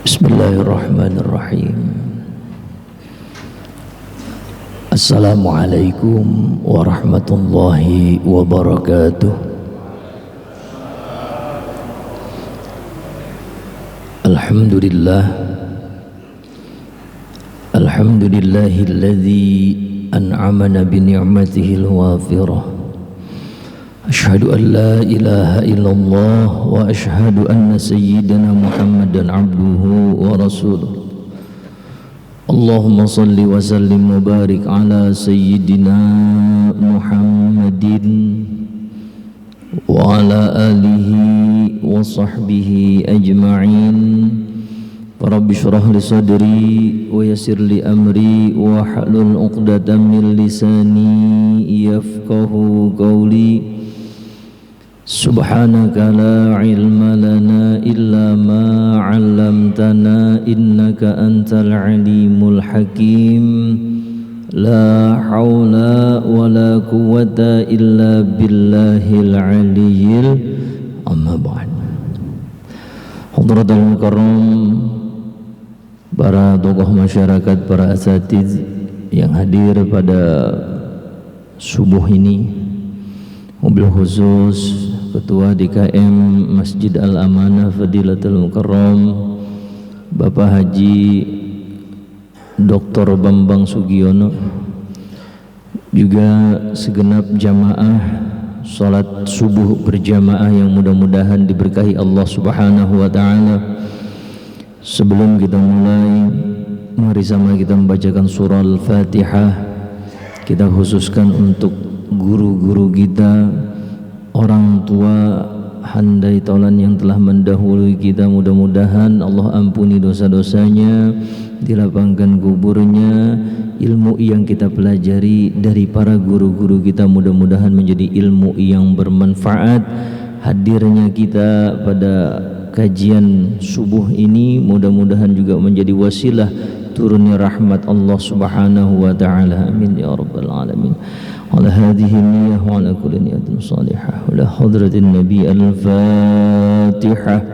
Bismillahirrahmanirrahim. Assalamualaikum warahmatullahi wabarakatuh. Alhamdulillahilladzi an'amana bi ni'matihil wafirah. Asyhadu an la ilaha illallah wa asyhadu anna sayyidana Muhammadan abduhu wa rasuluh. Allahumma salli wa sallim wa barik ala sayyidina Muhammadin wa ala alihi wa sahbihi ajma'in. Rabbi shrah li sadri wa yassir li amri wa hlul 'uqdatam min lisani yafqahu qawli. Subhanaka la ilma lana illa ma 'allamtana innaka antal alimul hakim. La haula wa la quwwata illa billahil aliyyil amma ba'd. Hadratul mukarram, para tokoh masyarakat, para asatiz yang hadir pada subuh ini, mobil khusus Ketua DKM Masjid Al-Amanah Fadilatul Mukarram Bapak Haji Dr. Bambang Sugiono, juga segenap jamaah salat subuh berjamaah yang mudah-mudahan diberkahi Allah Subhanahu wa taala. Sebelum kita mulai, mari sama kita membacakan surah Al-Fatihah. Kita khususkan untuk guru-guru kita, orang tua handai taulan yang telah mendahului kita. Mudah-mudahan Allah ampuni dosa-dosanya, dilapangkan kuburnya. Ilmu yang kita pelajari dari para guru-guru kita mudah-mudahan menjadi ilmu yang bermanfaat. Hadirnya kita pada kajian subuh ini mudah-mudahan juga menjadi wasilah turunnya rahmat Allah Subhanahu wa taala. Amin ya rabbal alamin. Ala hadhihi niyyah wa ala kulli niyatin salihah. Ala hadratin nabi al-Fatihah.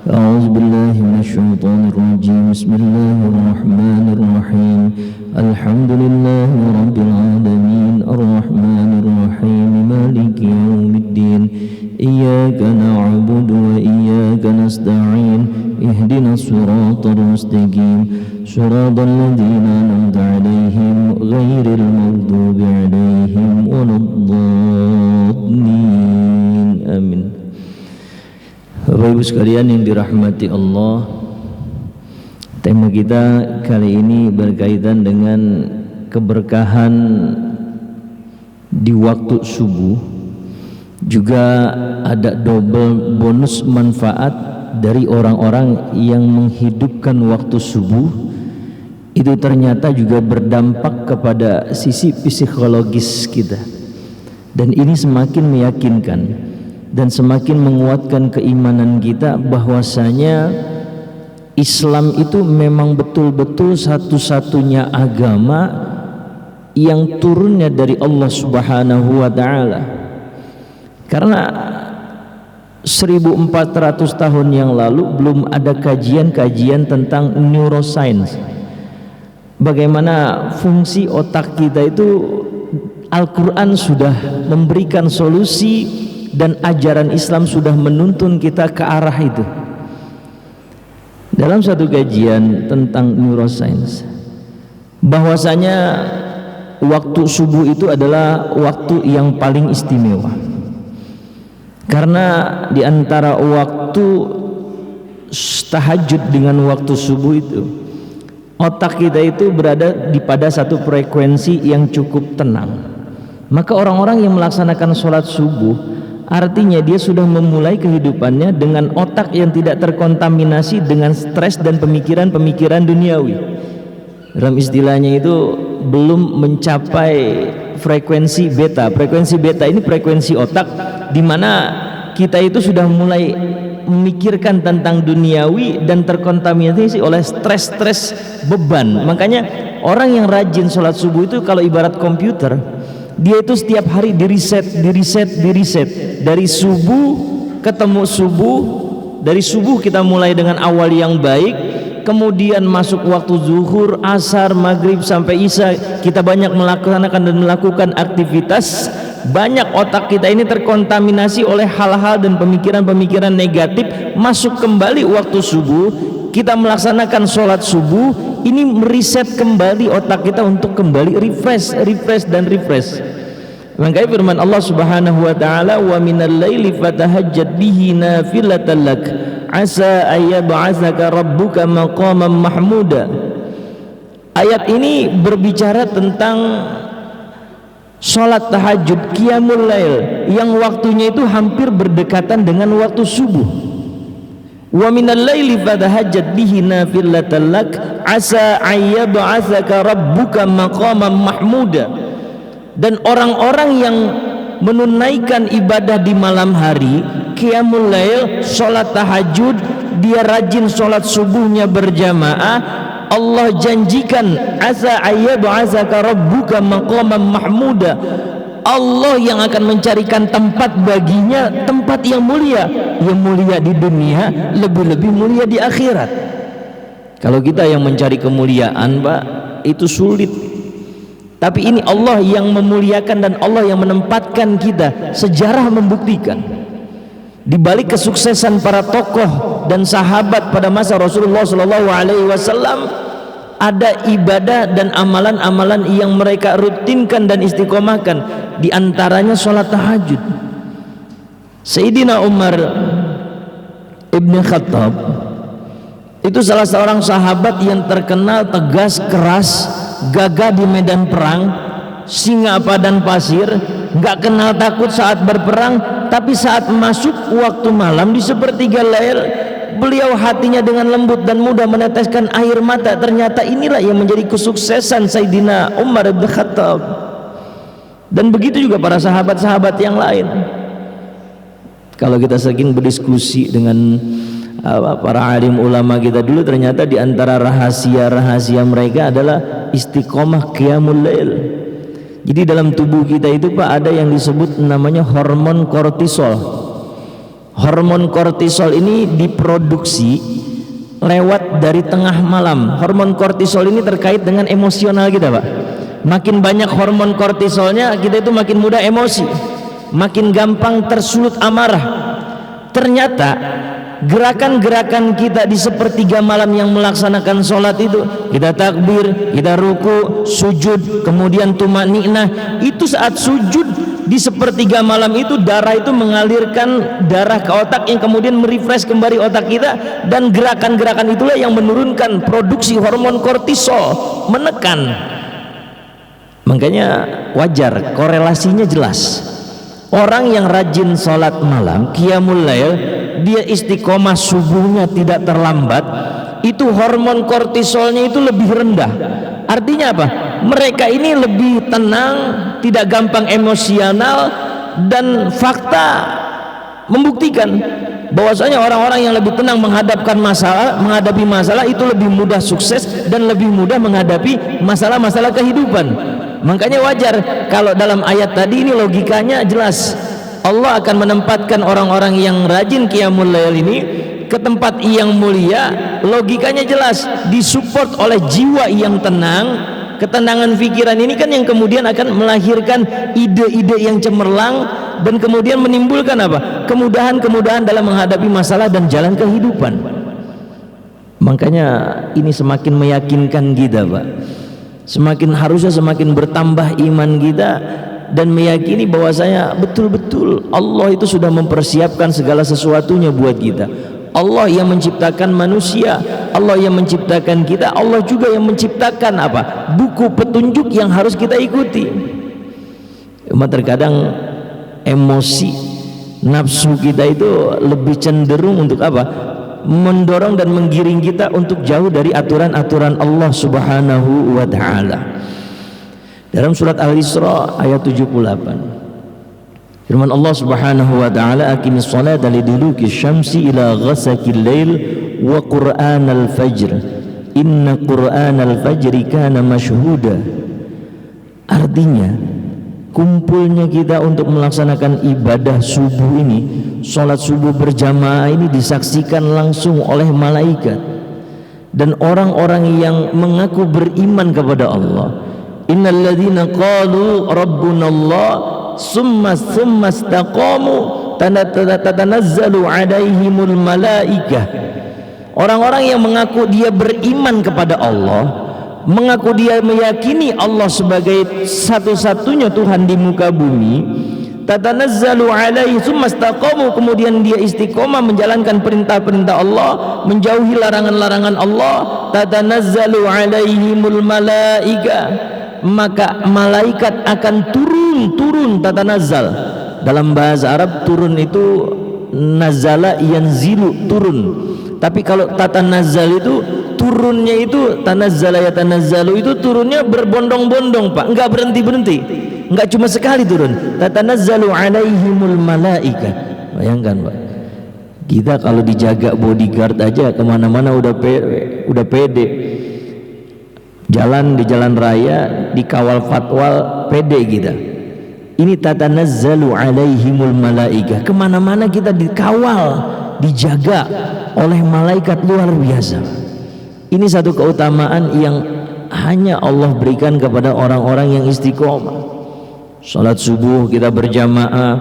A'udzu billahi minasyaitonir rajim. Bismillahirrahmanirrahim. Alhamdulillahi rabbil alamin. Arrahmanir rahim. Maliki yaumiddin. Iyyaka na'budu wa iyyaka nasta'in. Ihdinas siratal mustaqim. Shiratal ladzina an'amta 'alaihim ghairil maghdubi 'alaihim waladdallin. Amin. Bapak Ibu sekalian yang dirahmati Allah, tema kita kali ini berkaitan dengan keberkahan di waktu subuh. Juga ada double bonus manfaat dari orang-orang yang menghidupkan waktu subuh. Itu ternyata juga berdampak kepada sisi psikologis kita, dan ini semakin meyakinkan dan semakin menguatkan keimanan kita bahwasanya Islam itu memang betul-betul satu-satunya agama yang turunnya dari Allah Subhanahu wa taala. Karena 1400 tahun yang lalu belum ada kajian-kajian tentang neuroscience. Bagaimana fungsi otak kita itu, Al-Quran sudah memberikan solusi dan ajaran Islam sudah menuntun kita ke arah itu. Dalam satu kajian tentang neuroscience, bahwasanya waktu subuh itu adalah waktu yang paling istimewa. Karena di antara waktu tahajud dengan waktu subuh itu, otak kita itu berada pada satu frekuensi yang cukup tenang. Maka orang-orang yang melaksanakan sholat subuh, artinya dia sudah memulai kehidupannya dengan otak yang tidak terkontaminasi dengan stres dan pemikiran-pemikiran duniawi. Dalam istilahnya itu belum mencapai frekuensi beta. Frekuensi beta ini frekuensi otak di mana kita itu sudah mulai memikirkan tentang duniawi dan terkontaminasi oleh stres-stres beban. Makanya orang yang rajin sholat subuh itu kalau ibarat komputer, dia itu setiap hari di reset. Dari subuh ketemu subuh, dari subuh kita mulai dengan awal yang baik, kemudian masuk waktu zuhur, asar, maghrib sampai isya, kita banyak melakukan aktivitas, banyak otak kita ini terkontaminasi oleh hal-hal dan pemikiran-pemikiran negatif. Masuk kembali waktu subuh, kita melaksanakan sholat subuh, ini mereset kembali otak kita untuk kembali refresh. Makanya firman Allah Subhanahu wa taala, wa minal laili fatahajjad bihi nafilatan lak asa ayyab'atsaka rabbuka maqaman mahmuda. Ayat ini berbicara tentang salat tahajud, qiyamul lail, yang waktunya itu hampir berdekatan dengan waktu subuh. Wa minal laili fatahajjad bihi nafilatan lak asa ayyab'atsaka rabbuka maqaman mahmuda. Dan orang-orang yang menunaikan ibadah di malam hari, qiyamul lail, sholat tahajud, dia rajin sholat subuhnya berjamaah, Allah janjikan asa ayyab'atsaka rabbuka maqaman mahmuda, Allah yang akan mencarikan tempat baginya, tempat yang mulia di dunia, lebih-lebih mulia di akhirat. Kalau kita yang mencari kemuliaan, Pak, itu sulit. Tapi ini Allah yang memuliakan dan Allah yang menempatkan kita. Sejarah membuktikan, di balik kesuksesan para tokoh dan sahabat pada masa Rasulullah SAW, ada ibadah dan amalan-amalan yang mereka rutinkan dan istiqomahkan. Di antaranya sholat tahajud. Sayyidina Umar Ibn Khattab itu salah seorang sahabat yang terkenal tegas, keras, gagah di medan perang, singa padang pasir, nggak kenal takut saat berperang. Tapi saat masuk waktu malam di sepertiga lail, beliau hatinya dengan lembut dan mudah meneteskan air mata. Ternyata inilah yang menjadi kesuksesan Sayyidina Umar bin Khattab. Dan begitu juga para sahabat-sahabat yang lain. Kalau kita sering berdiskusi dengan para alim ulama kita dulu, ternyata di antara rahasia-rahasia mereka adalah istiqomah qiyamul lail. Jadi dalam tubuh kita itu, Pak, ada yang disebut namanya hormon kortisol. Hormon kortisol ini diproduksi lewat dari tengah malam. Hormon kortisol ini terkait dengan emosional kita, Pak. Makin banyak hormon kortisolnya, kita itu makin mudah emosi, makin gampang tersulut amarah. Ternyata gerakan-gerakan kita di sepertiga malam yang melaksanakan sholat itu, kita takbir, kita ruku, sujud, kemudian tumaninah, itu saat sujud di sepertiga malam itu, darah itu mengalirkan darah ke otak yang kemudian merefresh kembali otak kita, dan gerakan-gerakan itulah yang menurunkan produksi hormon kortisol, menekan. Makanya wajar, korelasinya jelas. Orang yang rajin sholat malam, qiyamul lail, dia istiqomah subuhnya tidak terlambat, itu hormon kortisolnya itu lebih rendah. Artinya apa? Mereka ini lebih tenang, tidak gampang emosional, dan fakta membuktikan bahwasanya orang-orang yang lebih tenang menghadapi masalah itu lebih mudah sukses dan lebih mudah menghadapi masalah-masalah kehidupan. Makanya wajar kalau dalam ayat tadi ini logikanya jelas. Allah akan menempatkan orang-orang yang rajin qiyamul lail ini ke tempat yang mulia. Logikanya jelas, disupport oleh jiwa yang tenang. Ketenangan pikiran ini kan yang kemudian akan melahirkan ide-ide yang cemerlang dan kemudian menimbulkan apa? Kemudahan-kemudahan dalam menghadapi masalah dan jalan kehidupan. Makanya ini semakin meyakinkan kita, Pak. Harusnya semakin bertambah iman kita dan meyakini bahwasanya betul-betul Allah itu sudah mempersiapkan segala sesuatunya buat kita. Allah yang menciptakan manusia, Allah yang menciptakan kita, Allah juga yang menciptakan apa? Buku petunjuk yang harus kita ikuti. Cuma terkadang emosi, nafsu kita itu lebih cenderung untuk apa? Mendorong dan menggiring kita untuk jauh dari aturan-aturan Allah Subhanahu wa ta'ala. Dalam surat Al-Isra ayat 78, firman Allah Subhanahu wa ta'ala, aqimis salata liduluki syamsi ila ghasaqil lail wa qur'anal fajr inna qur'anal fajri kana mashhuda. Artinya kumpulnya kita untuk melaksanakan ibadah subuh ini, sholat subuh berjamaah ini disaksikan langsung oleh malaikat. dan orang-orang yang mengaku beriman kepada Allah. Innal ladzina qalu rabbunallah summa istaqamu tatanazzalu alaihimul malaikah. Orang-orang yang mengaku dia beriman kepada Allah, mengaku dia meyakini Allah sebagai satu-satunya Tuhan di muka bumi, tatanazzalu alaihi summa istaqamu, kemudian dia istiqomah menjalankan perintah-perintah Allah, menjauhi larangan-larangan Allah, tatanazzalu alaihimul malaika, maka malaikat akan turun tatanazzal. Dalam bahasa Arab turun itu nazala yanzilu, turun. Tapi kalau tatanazzal itu turunnya itu tanazzala yatanazzalu, itu turunnya berbondong-bondong Pak, enggak berhenti-berhenti, enggak cuma sekali turun. Tatanazzalu alaihimul malaika. Bayangkan Pak, kita kalau dijaga bodyguard aja kemana-mana udah pede. Jalan di jalan raya dikawal fatwal pede kita. Ini tatanazzalu alaihimul malaika, kemana-mana kita dikawal, dijaga oleh malaikat luar biasa. Ini satu keutamaan yang hanya Allah berikan kepada orang-orang yang istiqomah. Salat subuh kita berjamaah,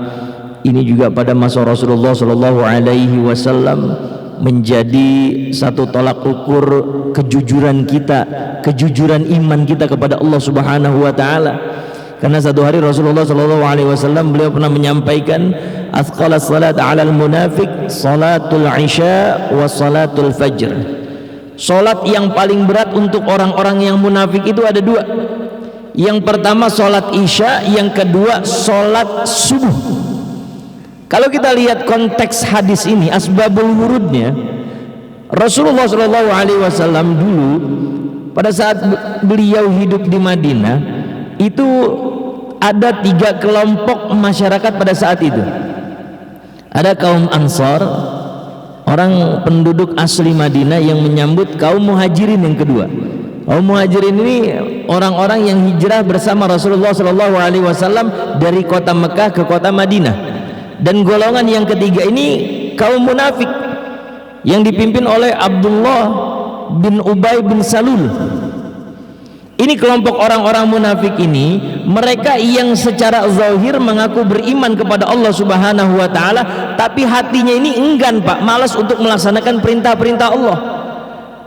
ini juga pada masa Rasulullah Shallallahu Alaihi Wasallam menjadi satu tolak ukur kejujuran kita, kejujuran iman kita kepada Allah Subhanahu Wa Taala. Karena satu hari Rasulullah Shallallahu Alaihi Wasallam beliau pernah menyampaikan, "Athqalas salat 'alal munafiq salatul isya wa salatul fajr." Salat yang paling berat untuk orang-orang yang munafik itu ada dua. Yang pertama salat isya, yang kedua salat subuh. Kalau kita lihat konteks hadis ini, asbabul wurudnya, Rasulullah Shallallahu Alaihi Wasallam dulu pada saat beliau hidup di Madinah itu ada 3 kelompok masyarakat pada saat itu. Ada kaum Ansar, orang penduduk asli Madinah yang menyambut kaum muhajirin yang kedua. Kaum muhajirin ini orang-orang yang hijrah bersama Rasulullah Shallallahu Alaihi Wasallam dari kota Mekah ke kota Madinah. Dan golongan yang ketiga ini kaum munafik yang dipimpin oleh Abdullah bin Ubay bin Salul. Ini kelompok orang-orang munafik ini, mereka yang secara zahir mengaku beriman kepada Allah Subhanahu Wa Taala, tapi hatinya ini enggan Pak, malas untuk melaksanakan perintah-perintah Allah.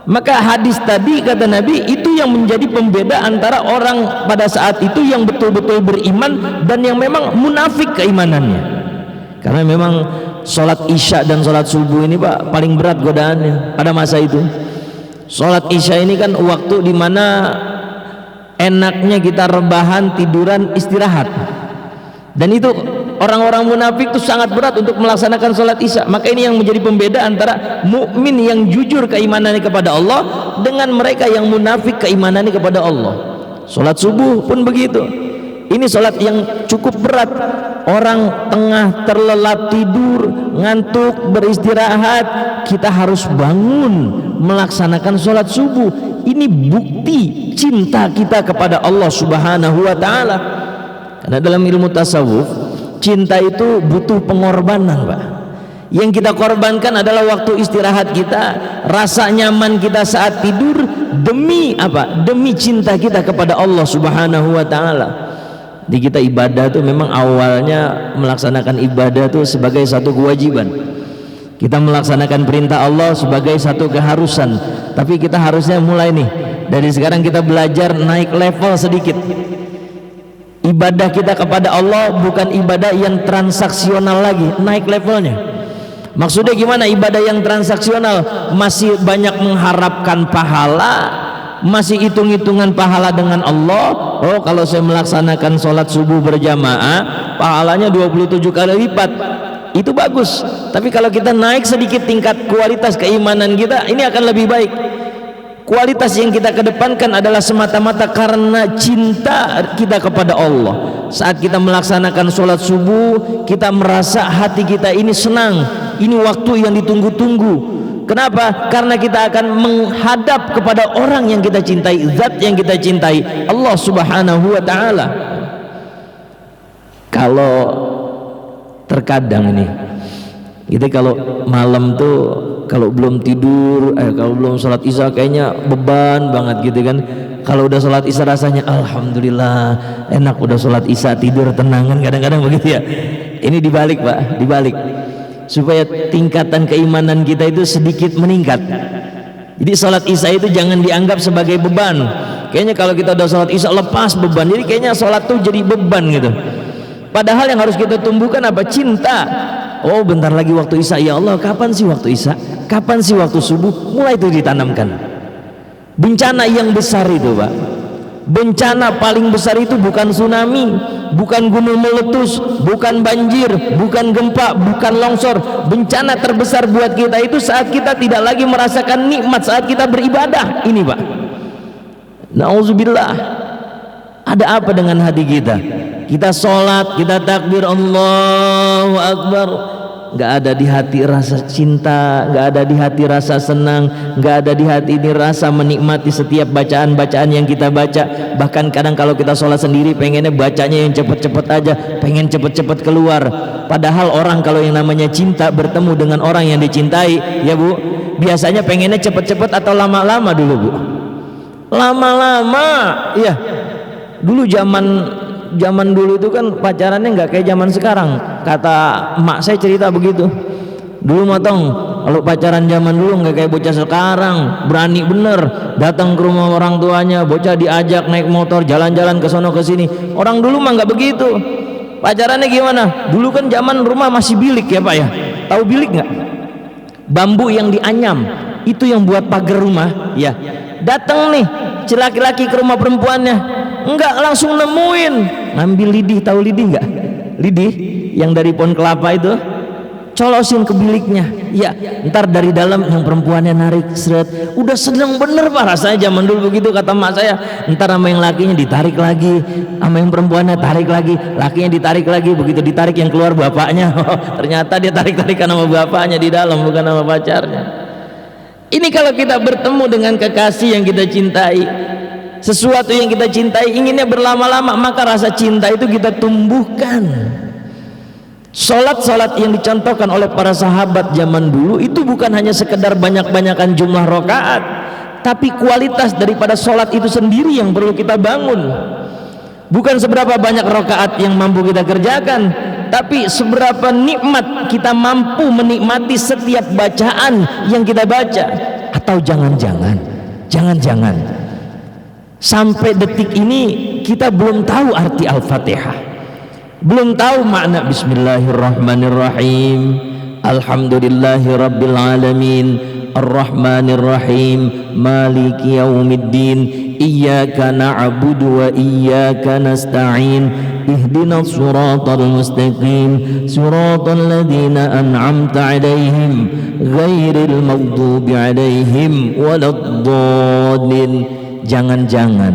Maka hadis tadi kata Nabi itu yang menjadi pembeda antara orang pada saat itu yang betul-betul beriman dan yang memang munafik keimanannya. Karena memang sholat isya dan sholat subuh ini Pak paling berat godaannya pada masa itu. Sholat isya ini kan waktu dimana enaknya kita rebahan, tiduran, istirahat. Dan itu orang-orang munafik itu sangat berat untuk melaksanakan sholat isya. Maka ini yang menjadi pembeda antara mukmin yang jujur keimanannya kepada Allah dengan mereka yang munafik keimanannya kepada Allah. Sholat subuh pun begitu. Ini sholat yang cukup berat. Orang tengah terlelap tidur, ngantuk, beristirahat, kita harus bangun melaksanakan sholat subuh. Ini bukti cinta kita kepada Allah Subhanahu Wa Taala. Karena dalam ilmu tasawuf, cinta itu butuh pengorbanan Pak. Yang kita korbankan adalah waktu istirahat kita, rasa nyaman kita saat tidur, demi apa? Demi cinta kita kepada Allah Subhanahu Wa Taala. Di kita ibadah tuh memang awalnya melaksanakan ibadah tuh sebagai satu kewajiban. Kita melaksanakan perintah Allah sebagai satu keharusan. Tapi kita harusnya mulai nih dari sekarang kita belajar naik level sedikit. Ibadah kita kepada Allah bukan ibadah yang transaksional lagi, naik levelnya. Maksudnya gimana ibadah yang transaksional? Masih banyak mengharapkan pahala, masih hitung-hitungan pahala dengan Allah. Oh kalau saya melaksanakan sholat subuh berjamaah pahalanya 27 kali lipat, itu bagus. Tapi kalau kita naik sedikit tingkat kualitas keimanan kita, ini akan lebih baik. Kualitas yang kita kedepankan adalah semata-mata karena cinta kita kepada Allah. Saat kita melaksanakan sholat subuh, kita merasa hati kita ini senang, ini waktu yang ditunggu-tunggu. Kenapa? Karena kita akan menghadap kepada orang yang kita cintai, zat yang kita cintai, Allah Subhanahu Wa Taala. Kalau terkadang ini, kita kalau malam tuh kalau belum tidur, kalau belum sholat isya kayaknya beban banget gitu kan. Kalau udah sholat isya rasanya alhamdulillah enak, udah sholat isya tidur tenang kan, kadang-kadang begitu ya. Ini dibalik Pak, dibalik supaya tingkatan keimanan kita itu sedikit meningkat. Jadi sholat isya itu jangan dianggap sebagai beban. Kayaknya kalau kita udah sholat isya lepas beban, jadi kayaknya sholat tuh jadi beban gitu. Padahal yang harus kita tumbuhkan apa? Cinta. Oh bentar lagi waktu isya, ya Allah kapan sih waktu isya, kapan sih waktu subuh, mulai itu ditanamkan. Bencana yang besar itu Pak, bencana paling besar itu bukan tsunami, bukan gunung meletus, bukan banjir, bukan gempa, bukan longsor. Bencana terbesar buat kita itu saat kita tidak lagi merasakan nikmat saat kita beribadah ini Pak. Nauzubillah. Ada apa dengan hati kita? Kita sholat, kita takbir Allahu Akbar, nggak ada di hati rasa cinta, nggak ada di hati rasa senang, nggak ada di hati ini rasa menikmati setiap bacaan-bacaan yang kita baca. Bahkan kadang kalau kita sholat sendiri pengennya bacanya yang cepet-cepet aja, pengen cepet-cepet keluar. Padahal orang kalau yang namanya cinta bertemu dengan orang yang dicintai ya Bu, biasanya pengennya cepet-cepet atau lama-lama dulu Bu. Lama-lama ya. Dulu zaman dulu itu kan pacarannya nggak kayak zaman sekarang. Kata emak saya cerita begitu. Dulu motong kalau pacaran zaman dulu nggak kayak bocah sekarang, berani bener datang ke rumah orang tuanya, bocah diajak naik motor jalan-jalan ke sono ke sini. Orang dulu mah nggak begitu. Pacarannya gimana? Dulu kan zaman rumah masih bilik ya Pak ya. Tahu bilik nggak? Bambu yang dianyam itu yang buat pagar rumah ya. Datang nih laki-laki ke rumah perempuannya, enggak langsung nemuin, ngambil lidih. Tahu lidih enggak? Lidih yang dari pohon kelapa itu, colosin ke biliknya ya. Ntar dari dalam yang perempuannya narik seret, udah seneng bener Pak rasanya zaman dulu begitu. Kata mak saya, ntar sama yang lakinya ditarik lagi, sama yang perempuannya tarik lagi, lakinya ditarik lagi. Begitu ditarik yang keluar bapaknya. Ternyata dia tarik-tarikan sama bapaknya di dalam, bukan sama pacarnya. Ini kalau kita bertemu dengan kekasih yang kita cintai, sesuatu yang kita cintai, inginnya berlama-lama, maka rasa cinta itu kita tumbuhkan. Salat-salat yang dicontohkan oleh para sahabat zaman dulu itu bukan hanya sekedar banyak-banyakan jumlah rakaat, tapi kualitas daripada salat itu sendiri yang perlu kita bangun. Bukan seberapa banyak rakaat yang mampu kita kerjakan, tapi seberapa nikmat kita mampu menikmati setiap bacaan yang kita baca. Atau jangan-jangan sampai detik ini kita belum tahu arti Al-Fatihah, belum tahu makna Bismillahirrahmanirrahim, Alhamdulillahi Rabbil Alamin, Ar-Rahmanir-Rahim, Maliki Yaumiddin, Iyyaka na'budu wa iyyaka nasta'in, Ihdinas siratal mustaqim, siratal ladzina an'amta 'alaihim, ghairil maghdubi 'alaihim waladdallin. Jangan-jangan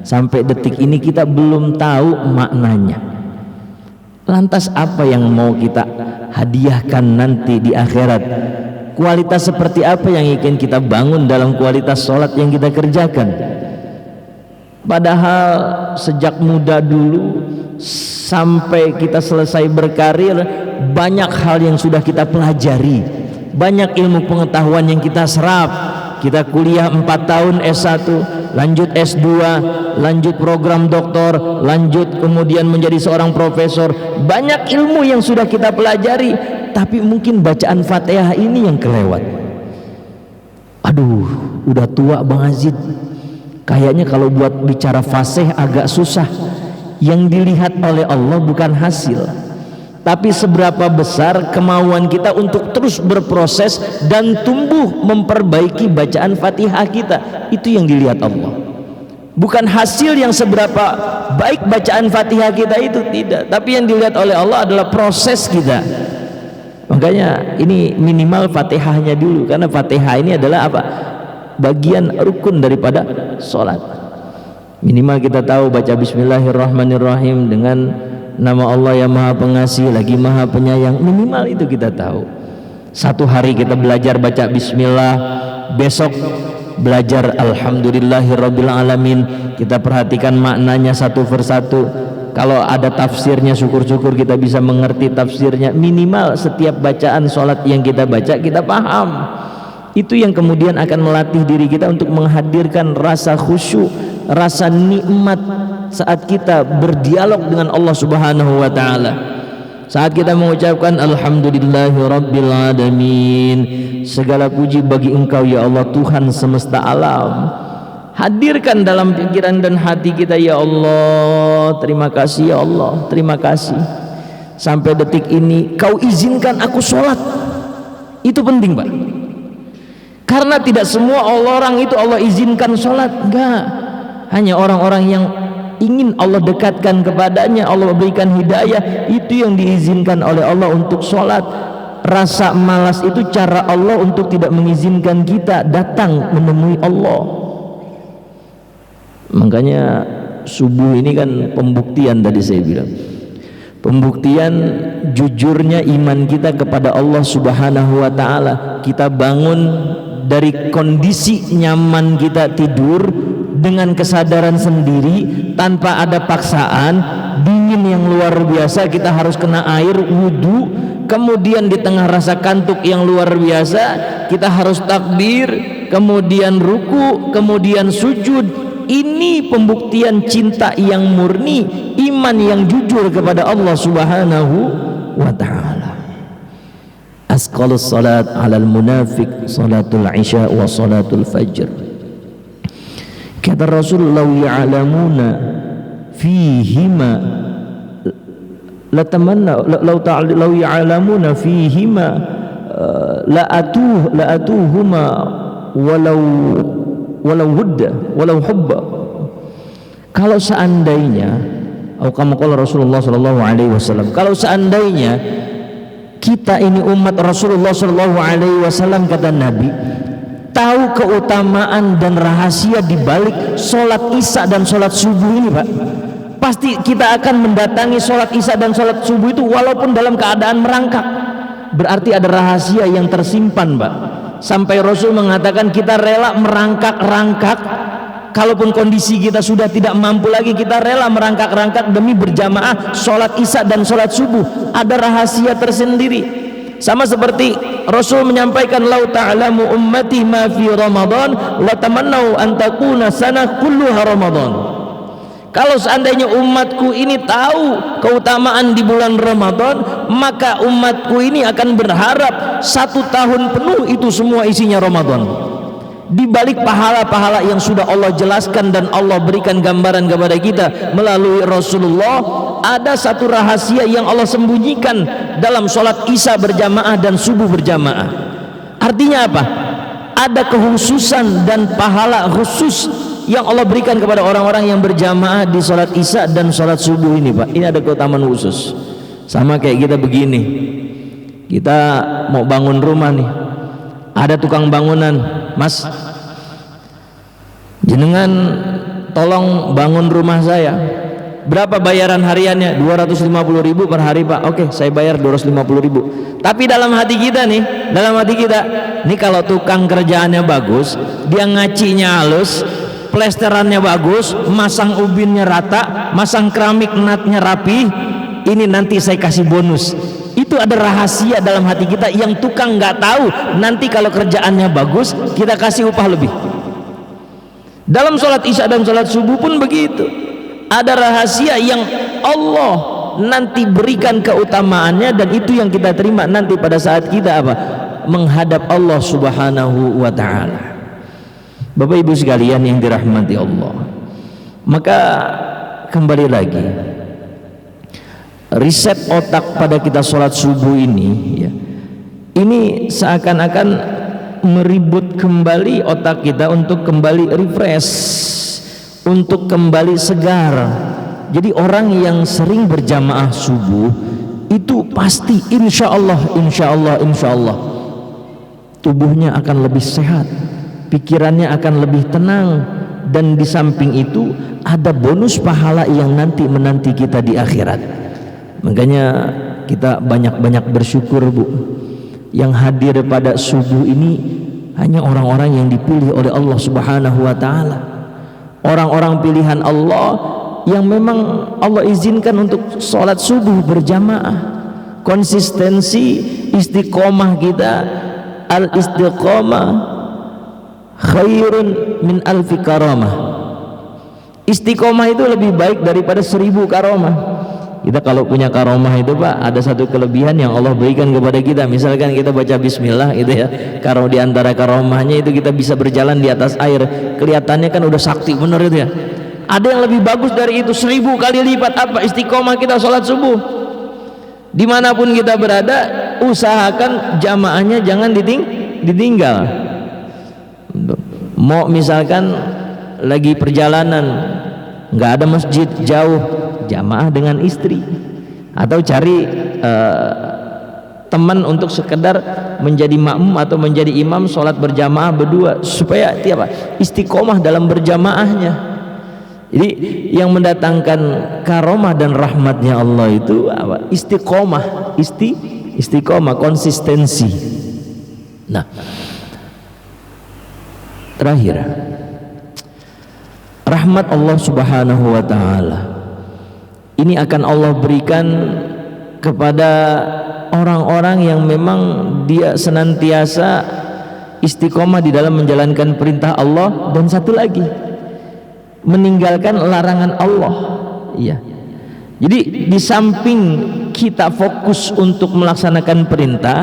sampai detik ini kita belum tahu maknanya. Lantas apa yang mau kita hadiahkan nanti di akhirat? Kualitas seperti apa yang ingin kita bangun dalam kualitas sholat yang kita kerjakan? Padahal sejak muda dulu sampai kita selesai berkarir, banyak hal yang sudah kita pelajari, banyak ilmu pengetahuan yang kita serap. Kita kuliah 4 tahun S1, lanjut S2, lanjut program doktor, lanjut kemudian menjadi seorang profesor. Banyak ilmu yang sudah kita pelajari, tapi mungkin bacaan Fatihah ini yang kelewat. Aduh, udah tua Bang Azid, kayaknya kalau buat bicara fasih agak susah. Yang dilihat oleh Allah bukan hasil, tapi seberapa besar kemauan kita untuk terus berproses dan tumbuh memperbaiki bacaan Fatihah kita. Itu yang dilihat Allah, bukan hasil yang seberapa baik bacaan Fatihah kita itu, tidak. Tapi yang dilihat oleh Allah adalah proses kita. Makanya ini minimal Fatihahnya dulu, karena Fatihah ini adalah apa? Bagian rukun daripada sholat. Minimal kita tahu baca Bismillahirrahmanirrahim dengan nama Allah yang Maha Pengasih lagi Maha Penyayang. Minimal itu kita tahu. Satu hari kita belajar baca Bismillah, besok belajar Alhamdulillahirabbil alamin. Kita perhatikan maknanya satu persatu. Kalau ada tafsirnya syukur-syukur kita bisa mengerti tafsirnya. Minimal setiap bacaan sholat yang kita baca kita paham. Itu yang kemudian akan melatih diri kita untuk menghadirkan rasa khusyuk, rasa nikmat saat kita berdialog dengan Allah Subhanahu wa taala. Saat kita mengucapkan alhamdulillahi rabbil alamin, segala puji bagi Engkau ya Allah Tuhan semesta alam. Hadirkan dalam pikiran dan hati kita, ya Allah, terima kasih ya Allah, terima kasih sampai detik ini Kau izinkan aku sholat. Itu penting, Pak. Karena tidak semua orang itu Allah izinkan sholat, enggak. Hanya orang-orang yang ingin Allah dekatkan kepadanya, Allah berikan hidayah, itu yang diizinkan oleh Allah untuk sholat. Rasa malas itu cara Allah untuk tidak mengizinkan kita datang menemui Allah. Makanya subuh ini kan pembuktian, tadi saya bilang, pembuktian jujurnya iman kita kepada Allah Subhanahu wa taala. Kita bangun dari kondisi nyaman, kita tidur dengan kesadaran sendiri tanpa ada paksaan, dingin yang luar biasa, kita harus kena air wudu, kemudian di tengah rasa kantuk yang luar biasa kita harus takbir, kemudian ruku, kemudian sujud. Ini pembuktian cinta yang murni, iman yang jujur kepada Allah Subhanahu wa ta'ala. Asqalus salat alal munafiq salatul isya wa salatul fajr. Kata Rasul, law ya'lamuna fihima latamanna law ya'lamuna fihima la atuhuma walau hubba. Kalau seandainya, atau kama qala Rasulullah sallallahu alaihi wasallam, kalau seandainya kita ini umat Rasulullah sallallahu alaihi wasallam, kata Nabi, tahu keutamaan dan rahasia di balik sholat isya dan sholat subuh ini, Pak, pasti kita akan mendatangi sholat isya dan sholat subuh itu walaupun dalam keadaan merangkak. Berarti ada rahasia yang tersimpan, Pak. Sampai Rasul mengatakan kita rela merangkak-rangkak, kalaupun kondisi kita sudah tidak mampu lagi, kita rela merangkak-rangkak demi berjamaah sholat isya dan sholat subuh. Ada rahasia tersendiri. Sama seperti Rasul menyampaikan, lau ta'lamu ummati ma fi Ramadan la tamannau an takuna sanah kulluha Ramadan. Kalau seandainya umatku ini tahu keutamaan di bulan Ramadan, maka umatku ini akan berharap 1 tahun penuh itu semua isinya Ramadan. Di balik pahala-pahala yang sudah Allah jelaskan dan Allah berikan gambaran kepada kita melalui Rasulullah, ada satu rahasia yang Allah sembunyikan dalam sholat isya berjamaah dan subuh berjamaah. Artinya apa? Ada kekhususan dan pahala khusus yang Allah berikan kepada orang-orang yang berjamaah di sholat isya dan sholat subuh ini, Pak. Ini ada keutamaan khusus. Sama kayak kita begini, kita mau bangun rumah nih, ada tukang bangunan, Mas, jenengan tolong bangun rumah saya, berapa bayaran hariannya? 250.000 per hari, Pak. Oke, saya bayar 250.000. Tapi dalam hati kita nih, ini kalau tukang kerjaannya bagus, dia ngacinya halus, plesterannya bagus, masang ubinnya rata, masang keramik natnya rapi, ini nanti saya kasih bonus. Itu ada rahasia dalam hati kita yang tukang nggak tahu. Nanti kalau kerjaannya bagus, kita kasih upah lebih. Dalam sholat isya dan sholat subuh pun begitu. Ada rahasia yang Allah nanti berikan keutamaannya, dan itu yang kita terima nanti pada saat kita apa? Menghadap Allah Subhanahu wa ta'ala. Bapak Ibu sekalian yang dirahmati Allah, maka kembali lagi, riset otak pada kita sholat subuh ini, ya, ini seakan-akan meribut kembali otak kita untuk kembali refresh, untuk kembali segar. Jadi orang yang sering berjamaah subuh itu pasti insya Allah tubuhnya akan lebih sehat, pikirannya akan lebih tenang, dan di samping itu ada bonus pahala yang nanti menanti kita di akhirat. Makanya kita banyak-banyak bersyukur, Bu, yang hadir pada subuh ini hanya orang-orang yang dipilih oleh Allah Subhanahu wa ta'ala, orang-orang pilihan Allah yang memang Allah izinkan untuk sholat subuh berjamaah. Konsistensi istiqomah kita, al istiqomah khairun min alfi karamah. Istiqomah itu lebih baik daripada 1000 karamah. Kita kalau punya karamah itu Pak, ada satu kelebihan yang Allah berikan kepada kita. Misalkan kita baca bismillah itu ya, kalau di antara karamahnya itu kita bisa berjalan di atas air. Kelihatannya kan udah sakti bener itu ya. Ada yang lebih bagus dari itu 1000 kali lipat apa? Istiqomah kita sholat subuh. Dimanapun kita berada, usahakan jamaahnya jangan ditinggal. Mau misalkan lagi perjalanan, nggak ada masjid jauh, jamaah dengan istri, atau cari teman untuk sekedar menjadi makmum atau menjadi imam sholat berjamaah berdua, supaya istiqomah dalam berjamaahnya. Jadi yang mendatangkan karomah dan rahmatnya Allah itu apa? Istiqomah, istiqomah, konsistensi. Nah, terakhir, rahmat Allah Subhanahu wa taala ini akan Allah berikan kepada orang-orang yang memang dia senantiasa istiqomah di dalam menjalankan perintah Allah, dan satu lagi, meninggalkan larangan Allah. Iya. Jadi di samping kita fokus untuk melaksanakan perintah,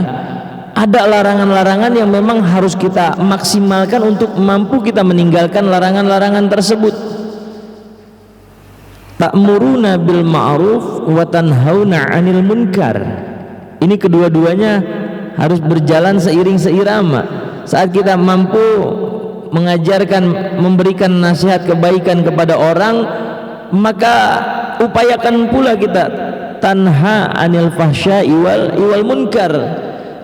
ada larangan-larangan yang memang harus kita maksimalkan untuk mampu kita meninggalkan larangan-larangan tersebut. Ta'muruna bil ma'ruf wa tanhauna 'anil munkar. Ini kedua-duanya harus berjalan seiring-seirama. Saat kita mampu mengajarkan, memberikan nasihat kebaikan kepada orang, maka upayakan pula kita tanha 'anil fahsya'i wal munkar.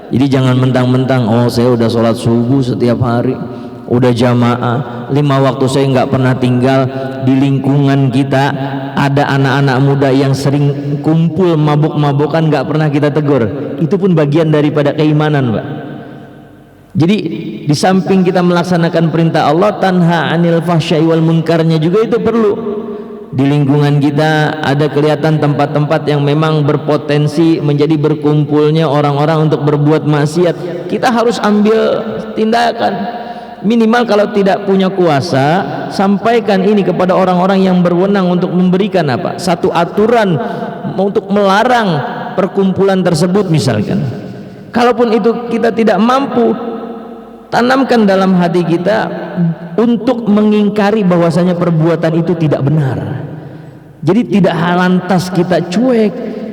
Jadi jangan mentang-mentang, oh saya udah sholat subuh setiap hari, udah jamaah 5 waktu, saya nggak pernah tinggal. Di lingkungan kita ada anak-anak muda yang sering kumpul mabuk-mabukan, nggak pernah kita tegur. Itu pun bagian daripada keimanan, Pak. Jadi di samping kita melaksanakan perintah Allah, tanha 'anil fahsya'i wal munkarnya juga itu perlu. Di lingkungan kita ada kelihatan tempat-tempat yang memang berpotensi menjadi berkumpulnya orang-orang untuk berbuat maksiat, kita harus ambil tindakan. Minimal kalau tidak punya kuasa, sampaikan ini kepada orang-orang yang berwenang untuk memberikan apa? Satu aturan untuk melarang perkumpulan tersebut misalkan. Kalaupun itu kita tidak mampu, tanamkan dalam hati kita untuk mengingkari bahwasanya perbuatan itu tidak benar. Jadi tidak lantas kita cuek,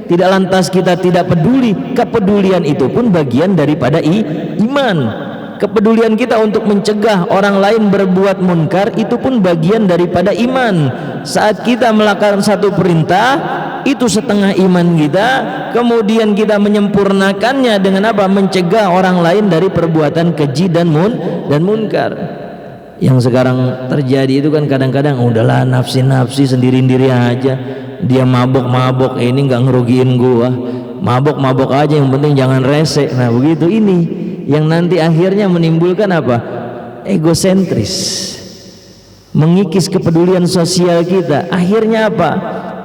tidak lantas kita tidak peduli. Kepedulian itu pun bagian daripada iman. Kepedulian kita untuk mencegah orang lain berbuat munkar itu pun bagian daripada iman. Saat kita melakukan satu perintah, itu setengah iman kita, kemudian kita menyempurnakannya dengan apa? Mencegah orang lain dari perbuatan keji dan munkar. Yang sekarang terjadi itu kan kadang-kadang udahlah nafsi sendiri-sendiri aja, dia mabok ini nggak ngerugiin gua, mabok aja yang penting jangan rese. Nah begitu, ini yang nanti akhirnya menimbulkan apa? Egosentris, mengikis kepedulian sosial kita. Akhirnya apa?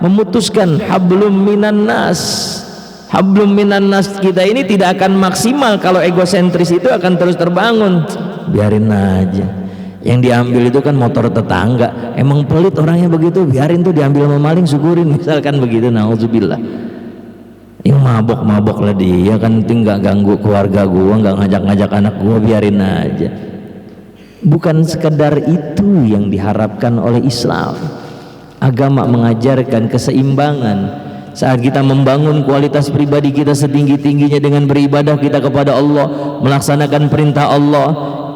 Memutuskan hablum minan nas kita ini tidak akan maksimal kalau egosentris itu akan terus terbangun. Biarin aja, yang diambil itu kan motor tetangga, emang pelit orangnya begitu, biarin tuh diambil sama maling, syukurin misalkan begitu. Nauzubillah. Yang mabok lah dia, kan nggak ganggu keluarga gua, nggak ngajak-ngajak anak gua, biarin aja. Bukan sekedar itu yang diharapkan oleh Islam. Agama mengajarkan keseimbangan. Saat kita membangun kualitas pribadi kita setinggi-tingginya dengan beribadah kita kepada Allah, melaksanakan perintah Allah,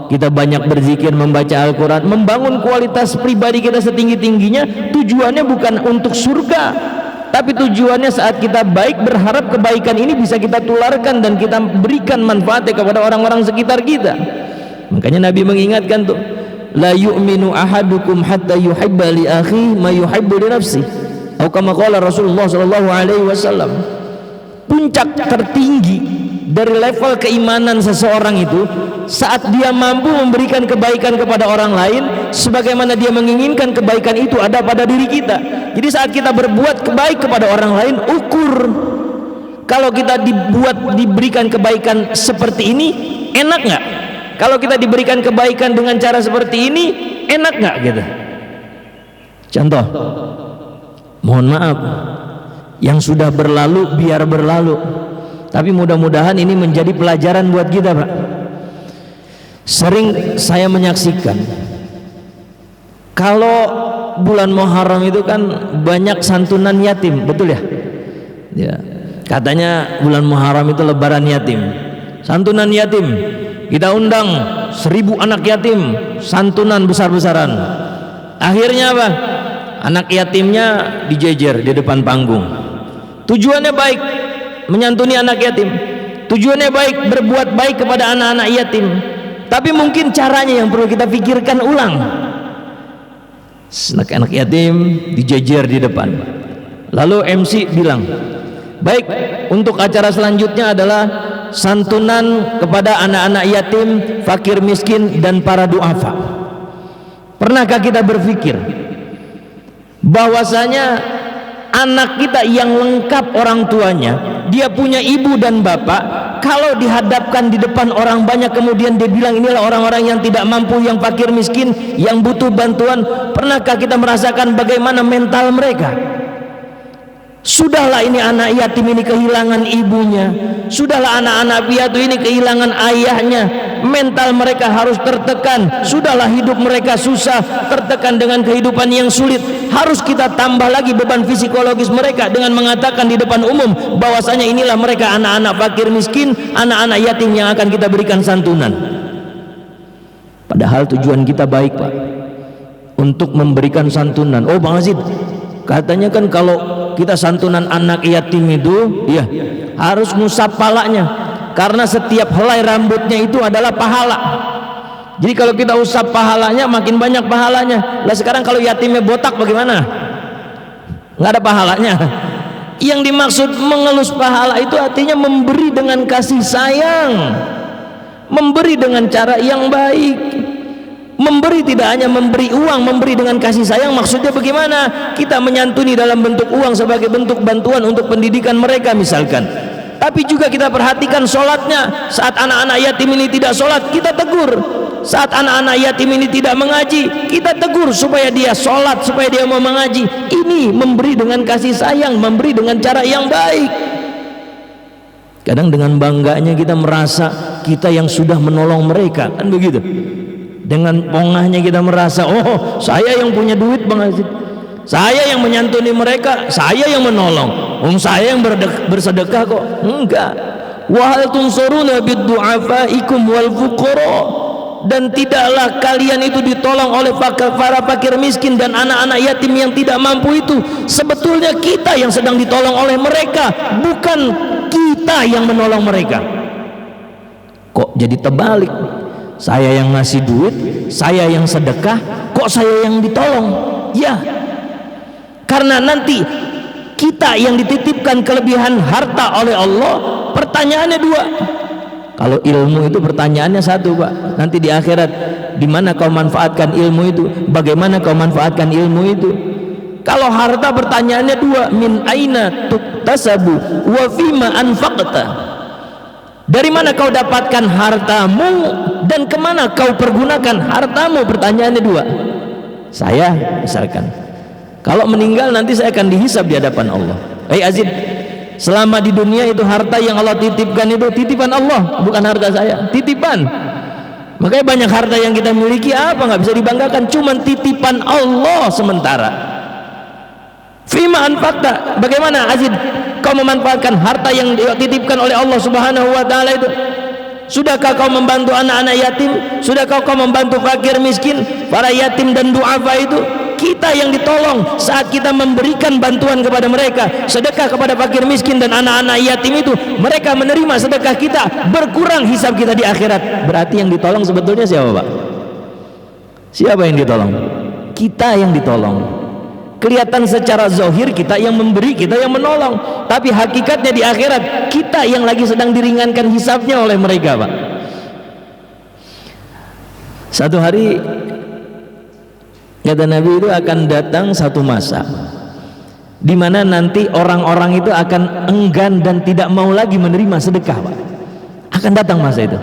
kita banyak berzikir, membaca Al-Quran, membangun kualitas pribadi kita setinggi-tingginya. Tujuannya bukan untuk surga, tapi tujuannya saat kita baik, berharap kebaikan ini bisa kita tularkan dan kita berikan manfaatnya kepada orang-orang sekitar kita. Makanya Nabi mengingatkan tuh, la yu'minu ahadukum hatta yuhibba li akhi ma yuhibbu li nafsi, atau kama qala Rasulullah sallallahu alaihi wasallam. Puncak tertinggi dari level keimanan seseorang itu saat dia mampu memberikan kebaikan kepada orang lain sebagaimana dia menginginkan kebaikan itu ada pada diri kita. Jadi saat kita berbuat baik kepada orang lain, ukur kalau kita diberikan kebaikan seperti ini enak nggak? Kalau kita diberikan kebaikan dengan cara seperti ini enak nggak gitu? Contoh, mohon maaf, yang sudah berlalu biar berlalu, tapi mudah-mudahan ini menjadi pelajaran buat kita, Pak. Sering saya menyaksikan kalau bulan Muharram itu kan banyak santunan yatim, betul ya? Ya, katanya bulan Muharram itu lebaran yatim, santunan yatim. Kita undang 1000 anak yatim, santunan besar-besaran. Akhirnya apa? Anak yatimnya dijejer di depan panggung. Tujuannya baik, menyantuni anak yatim. Tujuannya baik, berbuat baik kepada anak-anak yatim. Tapi mungkin caranya yang perlu kita pikirkan ulang. Anak yatim dijejer di depan. Lalu MC bilang, baik, untuk acara selanjutnya adalah santunan kepada anak-anak yatim, fakir miskin dan para duafa. Pernahkah kita berpikir bahwasanya anak kita yang lengkap orang tuanya, dia punya ibu dan bapak, kalau dihadapkan di depan orang banyak kemudian dia bilang inilah orang-orang yang tidak mampu, yang fakir miskin, yang butuh bantuan, pernahkah kita merasakan bagaimana mental mereka? Sudahlah ini anak yatim ini kehilangan ibunya, sudahlah anak-anak piatu ini kehilangan ayahnya, mental mereka harus tertekan, sudahlah hidup mereka susah, tertekan dengan kehidupan yang sulit, harus kita tambah lagi beban psikologis mereka dengan mengatakan di depan umum bahwasanya inilah mereka anak-anak fakir miskin, anak-anak yatim yang akan kita berikan santunan. Padahal tujuan kita baik, Pak, untuk memberikan santunan. Oh Bang Aziz, katanya kan kalau kita santunan anak yatim itu ya harus ngusap palanya, karena setiap helai rambutnya itu adalah pahala. Jadi kalau kita usap pahalanya makin banyak pahalanya. Lah sekarang kalau yatimnya botak bagaimana? Nggak ada pahalanya. Yang dimaksud mengelus pahala itu artinya memberi dengan kasih sayang, memberi dengan cara yang baik. Memberi tidak hanya memberi uang, memberi dengan kasih sayang. Maksudnya bagaimana? Kita menyantuni dalam bentuk uang sebagai bentuk bantuan untuk pendidikan mereka misalkan. Tapi juga kita perhatikan sholatnya. Saat anak-anak yatim ini tidak sholat, kita tegur. Saat anak-anak yatim ini tidak mengaji, kita tegur supaya dia sholat, supaya dia mau mengaji. Ini memberi dengan kasih sayang, memberi dengan cara yang baik. Kadang dengan bangganya kita merasa kita yang sudah menolong mereka, kan begitu. Dengan pongahnya kita merasa, oh saya yang punya duit Bang Aziz, saya yang menyantuni mereka, saya yang menolong, saya yang bersedekah kok. Enggak. Wa hal tunsuruna bid-du'afaikum wal fuqara, dan tidaklah kalian itu ditolong oleh para fakir miskin dan anak-anak yatim yang tidak mampu itu. Sebetulnya kita yang sedang ditolong oleh mereka, bukan kita yang menolong mereka. Kok jadi terbalik? Saya yang ngasih duit, saya yang sedekah, kok saya yang ditolong? Ya, karena nanti kita yang dititipkan kelebihan harta oleh Allah, pertanyaannya dua. Kalau ilmu itu pertanyaannya satu, Pak, nanti di akhirat, di mana kau manfaatkan ilmu itu, bagaimana kau manfaatkan ilmu itu. Kalau harta pertanyaannya dua, min aina tuktasabu wa fima anfaqta, dari mana kau dapatkan hartamu dan kemana kau pergunakan hartamu. Pertanyaannya dua. Saya misalkan kalau meninggal nanti saya akan dihisab di hadapan Allah. Aziz, selama di dunia itu harta yang Allah titipkan itu titipan Allah, bukan harta saya, titipan. Makanya banyak harta yang kita miliki apa nggak bisa dibanggakan, cuman titipan Allah sementara. Fima anfaqta, bagaimana Aziz kau memanfaatkan harta yang dititipkan oleh Allah Subhanahu wa taala itu? Sudahkah kau membantu anak-anak yatim? Sudahkah kau membantu fakir miskin, para yatim dan duafa itu? Kita yang ditolong saat kita memberikan bantuan kepada mereka, sedekah kepada fakir miskin dan anak-anak yatim itu, mereka menerima sedekah kita, berkurang hisab kita di akhirat. Berarti yang ditolong sebetulnya siapa, Pak? Siapa yang ditolong? Kita yang ditolong. Kelihatan secara zahir kita yang memberi, kita yang menolong, tapi hakikatnya di akhirat kita yang lagi sedang diringankan hisabnya oleh mereka, Pak. Satu hari kata Nabi itu akan datang satu masa di mana nanti orang-orang itu akan enggan dan tidak mau lagi menerima sedekah, Pak. Akan datang masa itu.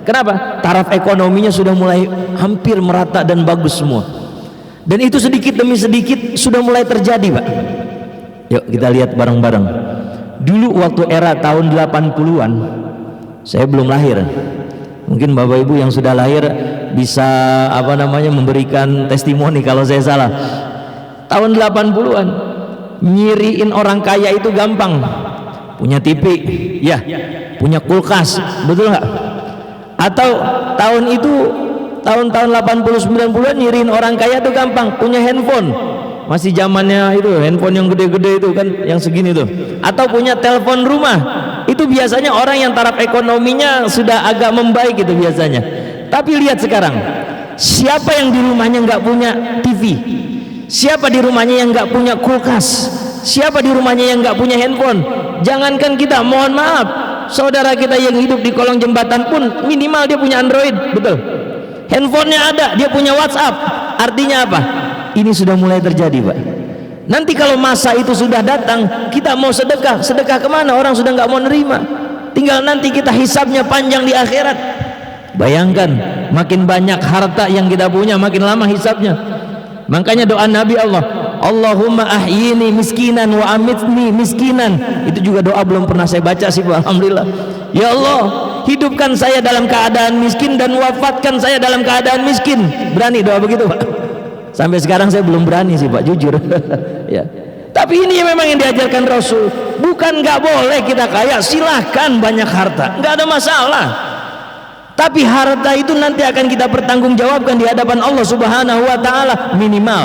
Kenapa? Taraf ekonominya sudah mulai hampir merata dan bagus semua. Dan itu sedikit demi sedikit sudah mulai terjadi, Pak. Yuk kita lihat bareng-bareng. Dulu waktu era tahun 80-an, saya belum lahir. Mungkin Bapak Ibu yang sudah lahir bisa memberikan testimoni kalau saya salah. Tahun 80-an, nyiriin orang kaya itu gampang. Punya TV, ya, punya kulkas, betul nggak? Atau tahun itu, tahun-tahun 80-90-an nyiriin orang kaya itu gampang, punya handphone. Masih zamannya itu handphone yang gede-gede itu kan, yang segini tuh. Atau punya telepon rumah. Itu biasanya orang yang taraf ekonominya sudah agak membaik itu biasanya. Tapi lihat sekarang, siapa yang di rumahnya nggak punya TV? Siapa di rumahnya yang nggak punya kulkas? Siapa di rumahnya yang nggak punya handphone? Jangankan kita, mohon maaf, saudara kita yang hidup di kolong jembatan pun minimal dia punya Android, betul? Handphonenya ada, dia punya WhatsApp. Artinya apa? Ini sudah mulai terjadi, Pak. Nanti kalau masa itu sudah datang, kita mau sedekah, sedekah kemana? Orang sudah nggak mau nerima. Tinggal nanti kita hisabnya panjang di akhirat. Bayangkan, makin banyak harta yang kita punya, makin lama hisabnya. Makanya doa Nabi Allah, Allahumma ahyini miskinan wa amitni miskinan. Itu juga doa belum pernah saya baca sih, Pak. Alhamdulillah. Ya Allah, hidupkan saya dalam keadaan miskin dan wafatkan saya dalam keadaan miskin. Berani doa begitu, Pak? Sampai sekarang saya belum berani sih, Pak, jujur. Ya. Tapi ini memang yang diajarkan Rasul. Bukan nggak boleh kita kaya, silahkan banyak harta, nggak ada masalah. Tapi harta itu nanti akan kita pertanggungjawabkan di hadapan Allah Subhanahu wa Ta'ala. Minimal,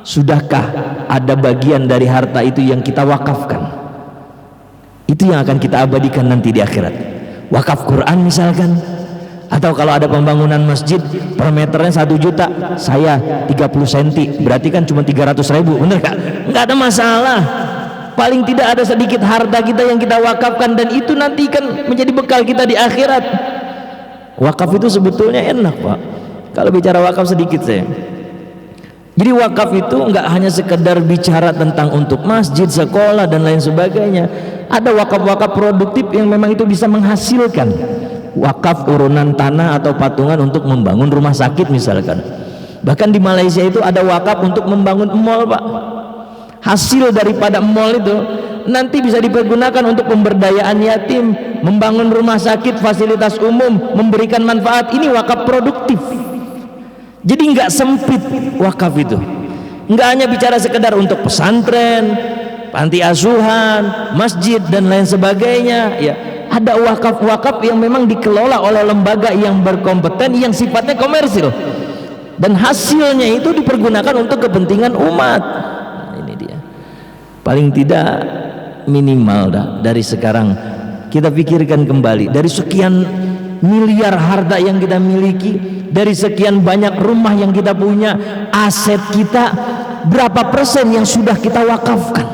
sudahkah ada bagian dari harta itu yang kita wakafkan? Itu yang akan kita abadikan nanti di akhirat. Wakaf Quran misalkan, atau kalau ada pembangunan masjid per meternya 1 juta, saya 30 cm, berarti kan cuma 300.000, bener gak? Nggak ada masalah. Paling tidak ada sedikit harta kita yang kita wakafkan, dan itu nanti kan menjadi bekal kita di akhirat. Wakaf itu sebetulnya enak, Pak. Kalau bicara wakaf sedikit saya. Jadi wakaf itu nggak hanya sekedar bicara tentang untuk masjid, sekolah dan lain sebagainya. Ada wakaf-wakaf produktif yang memang itu bisa menghasilkan. Wakaf urunan tanah atau patungan untuk membangun rumah sakit misalkan. Bahkan di Malaysia itu ada wakaf untuk membangun mall, Pak. Hasil daripada mall itu nanti bisa dipergunakan untuk pemberdayaan yatim, membangun rumah sakit, fasilitas umum, memberikan manfaat. Ini wakaf produktif. Jadi nggak sempit wakaf itu. Nggak hanya bicara sekedar untuk pesantren, panti asuhan, masjid dan lain sebagainya. Ya, ada wakaf-wakaf yang memang dikelola oleh lembaga yang berkompeten, yang sifatnya komersil, dan hasilnya itu dipergunakan untuk kepentingan umat. Nah, ini dia. Paling tidak minimal dari sekarang kita pikirkan kembali, dari sekian miliar harta yang kita miliki, dari sekian banyak rumah yang kita punya, aset kita berapa persen yang sudah kita wakafkan.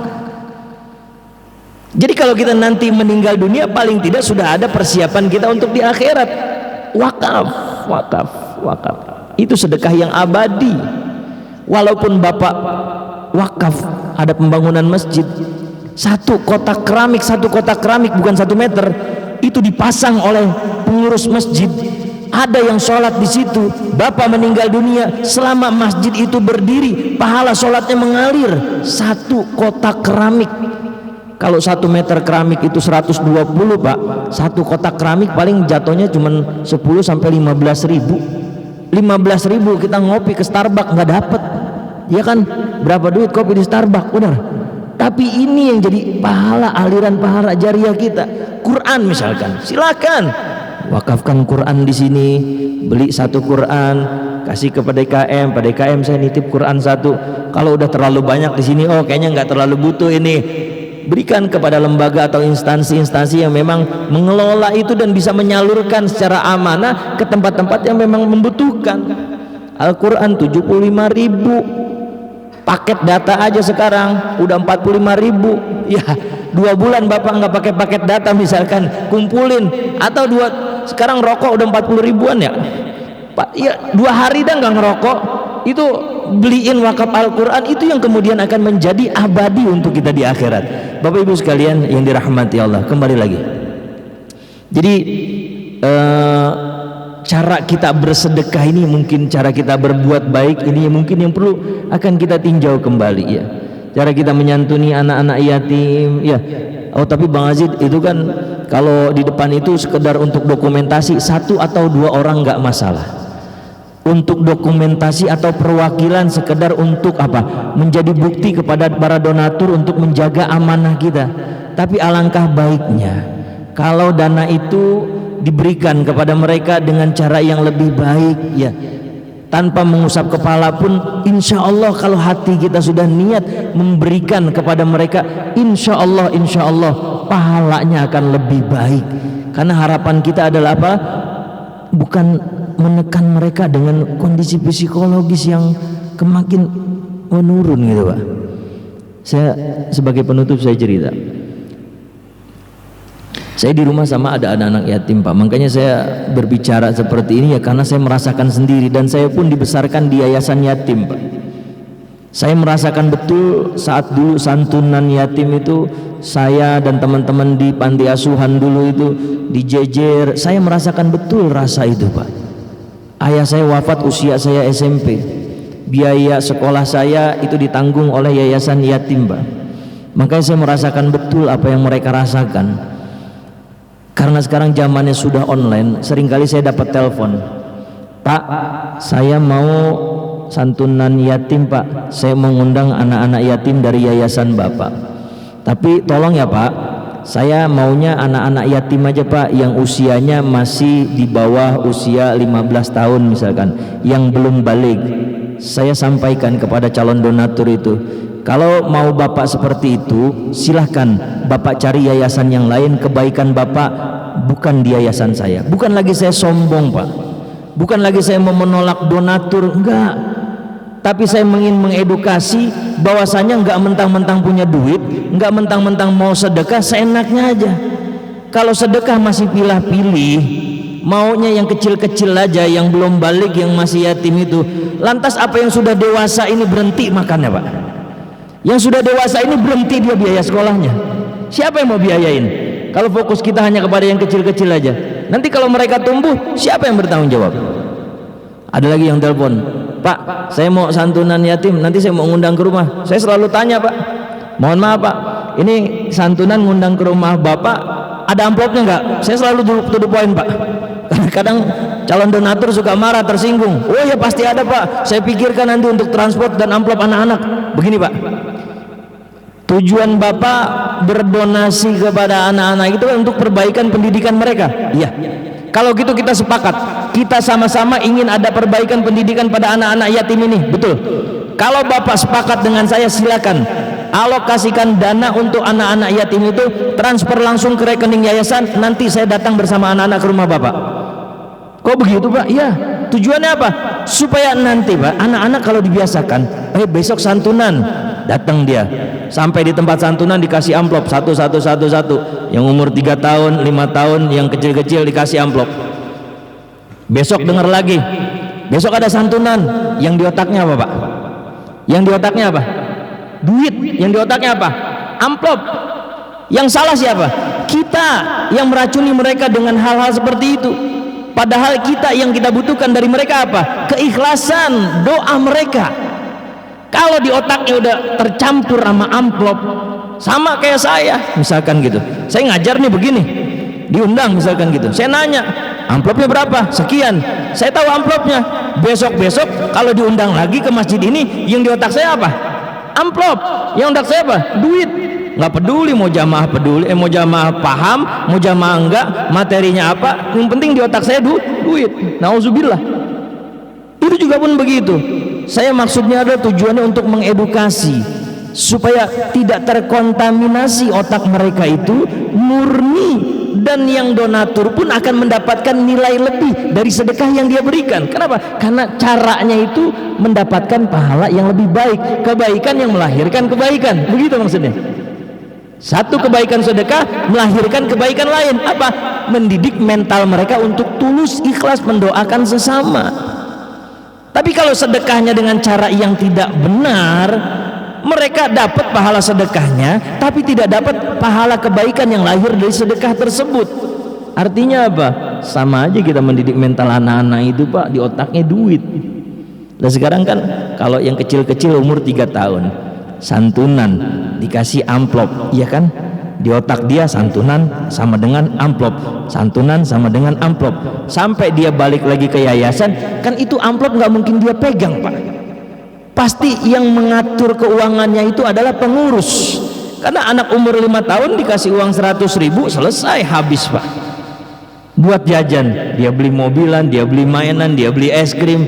Jadi kalau kita nanti meninggal dunia, paling tidak sudah ada persiapan kita untuk di akhirat. Wakaf, wakaf, wakaf. Itu sedekah yang abadi. Walaupun Bapak wakaf ada pembangunan masjid, satu kotak keramik bukan 1 meter, itu dipasang oleh pengurus masjid. Ada yang sholat di situ, Bapak meninggal dunia, selama masjid itu berdiri, pahala sholatnya mengalir. 1 kotak keramik. Kalau 1 meter keramik itu 120, Pak. 1 kotak keramik paling jatuhnya cuma 10 sampai 15 ribu. 15 ribu kita ngopi ke Starbucks nggak dapet, ya kan? Berapa duit kopi di Starbucks, benar? Tapi ini yang jadi pahala, aliran pahala jariah kita. Quran misalkan, silakan wakafkan Quran di sini, beli 1 Quran, kasih ke PDKM, PDKM saya nitip Quran 1. Kalau udah terlalu banyak di sini, oh kayaknya nggak terlalu butuh ini, berikan kepada lembaga atau instansi-instansi yang memang mengelola itu dan bisa menyalurkan secara amanah ke tempat-tempat yang memang membutuhkan. Al-Quran 75 ribu, Paket data aja sekarang udah 45.000. Ya 2 bulan bapak nggak pakai paket data misalkan, kumpulin, atau sekarang rokok udah 40 ribuan ya Pak. Ya 2 hari dah nggak ngerokok, itu beliin wakaf Al-Quran, itu yang kemudian akan menjadi abadi untuk kita di akhirat. Bapak ibu sekalian yang dirahmati Allah, kembali lagi, jadi cara kita bersedekah ini, mungkin cara kita berbuat baik ini mungkin yang perlu akan kita tinjau kembali ya. Cara kita menyantuni anak-anak yatim ya. Oh tapi Bang Aziz, itu kan kalau di depan itu sekedar untuk dokumentasi, 1 atau 2 orang nggak masalah. Untuk dokumentasi atau perwakilan sekedar untuk apa? Menjadi bukti kepada para donatur untuk menjaga amanah kita. Tapi alangkah baiknya kalau dana itu diberikan kepada mereka dengan cara yang lebih baik ya, tanpa mengusap kepala pun. Insya Allah kalau hati kita sudah niat memberikan kepada mereka, insya Allah pahalanya akan lebih baik. Karena harapan kita adalah apa? Bukan menekan mereka dengan kondisi psikologis yang kemakin menurun gitu Pak. Saya sebagai penutup saya cerita, saya di rumah sama ada anak-anak yatim Pak. Makanya saya berbicara seperti ini ya karena saya merasakan sendiri, dan saya pun dibesarkan di yayasan yatim Pak. Saya merasakan betul saat dulu santunan yatim itu, saya dan teman-teman di panti asuhan dulu itu dijejer. Saya merasakan betul rasa itu Pak. Ayah saya wafat usia saya SMP. Biaya sekolah saya itu ditanggung oleh yayasan yatim Pak. Makanya saya merasakan betul apa yang mereka rasakan. Karena sekarang zamannya sudah online, seringkali saya dapat telepon, Pak, saya mau santunan yatim Pak, saya mau ngundang anak-anak yatim dari yayasan Bapak, tapi tolong ya Pak, saya maunya anak-anak yatim aja Pak, yang usianya masih di bawah usia 15 tahun misalkan, yang belum balik. Saya sampaikan kepada calon donatur itu, kalau mau Bapak seperti itu, silahkan Bapak cari yayasan yang lain. Kebaikan Bapak bukan di yayasan saya. Bukan lagi saya sombong Pak, bukan lagi saya mau menolak donatur, enggak. Tapi saya ingin mengedukasi bahwasanya enggak mentang-mentang punya duit, enggak mentang-mentang mau sedekah seenaknya aja. Kalau sedekah masih pilih-pilih, maunya yang kecil-kecil aja, yang belum balik, yang masih yatim itu. Lantas apa yang sudah dewasa ini berhenti makannya Pak? Yang sudah dewasa ini berhenti dia biaya sekolahnya. Siapa yang mau biayain? Kalau fokus kita hanya kepada yang kecil-kecil aja, nanti kalau mereka tumbuh, siapa yang bertanggung jawab? Ada lagi yang telepon, Pak, saya mau santunan yatim, nanti saya mau ngundang ke rumah. Saya selalu tanya Pak, mohon maaf Pak, ini santunan ngundang ke rumah Bapak, ada amplopnya nggak? Saya selalu to the point Pak. Kadang-kadang calon donatur suka marah, tersinggung. Oh ya pasti ada Pak, saya pikirkan nanti untuk transport dan amplop anak-anak. Begini Pak, tujuan Bapak berdonasi kepada anak-anak itu untuk perbaikan pendidikan mereka. Iya. Kalau gitu kita sepakat, kita sama-sama ingin ada perbaikan pendidikan pada anak-anak yatim ini, betul? Kalau Bapak sepakat dengan saya, silakan alokasikan dana untuk anak-anak yatim itu, transfer langsung ke rekening yayasan. Nanti saya datang bersama anak-anak ke rumah Bapak. Kok begitu Pak? Iya. Tujuannya apa? Supaya nanti Pak, anak-anak kalau dibiasakan, besok santunan, datang dia, sampai di tempat santunan dikasih amplop satu, yang umur 3 tahun, 5 tahun, yang kecil-kecil dikasih amplop. Besok dengar lagi, besok ada santunan, yang di otaknya apa Pak? Yang di otaknya apa? Duit. Yang di otaknya apa? Amplop. Yang salah siapa? Kita yang meracuni mereka dengan hal-hal seperti itu. Padahal kita yang kita butuhkan dari mereka apa? Keikhlasan doa mereka. Kalau di otaknya udah tercampur sama amplop, sama kayak saya misalkan gitu, saya ngajar nih begini, diundang misalkan gitu, saya nanya amplopnya berapa, sekian, saya tahu amplopnya. Besok kalau diundang lagi ke masjid ini, yang di otak saya apa? Amplop. Yang otak saya apa? Duit. Nggak peduli mau jamaah peduli, mau jamaah paham, mau jamaah enggak, materinya apa, yang penting di otak saya duit. Nauzubillah. Itu juga pun begitu. Saya maksudnya adalah tujuannya untuk mengedukasi supaya tidak terkontaminasi otak mereka itu murni dan yang donatur pun akan mendapatkan nilai lebih dari sedekah yang dia berikan. Kenapa? Karena caranya itu mendapatkan pahala yang lebih baik, kebaikan yang melahirkan kebaikan. Begitu maksudnya. Satu kebaikan sedekah melahirkan kebaikan lain. Apa? Mendidik mental mereka untuk tulus ikhlas mendoakan sesama. Tapi kalau sedekahnya dengan cara yang tidak benar, mereka dapat pahala sedekahnya tapi tidak dapat pahala kebaikan yang lahir dari sedekah tersebut. Artinya apa? Sama aja kita mendidik mental anak-anak itu, Pak, di otaknya duit. Dan sekarang kan kalau yang kecil-kecil umur 3 tahun santunan dikasih amplop, iya kan? Di otak dia santunan sama dengan amplop, santunan sama dengan amplop, sampai dia balik lagi ke yayasan, kan itu amplop nggak mungkin dia pegang, Pak. Pasti yang mengatur keuangannya itu adalah pengurus. Karena anak umur 5 tahun dikasih uang 100.000 selesai, habis, Pak. Buat jajan, dia beli mobilan, dia beli mainan, dia beli es krim.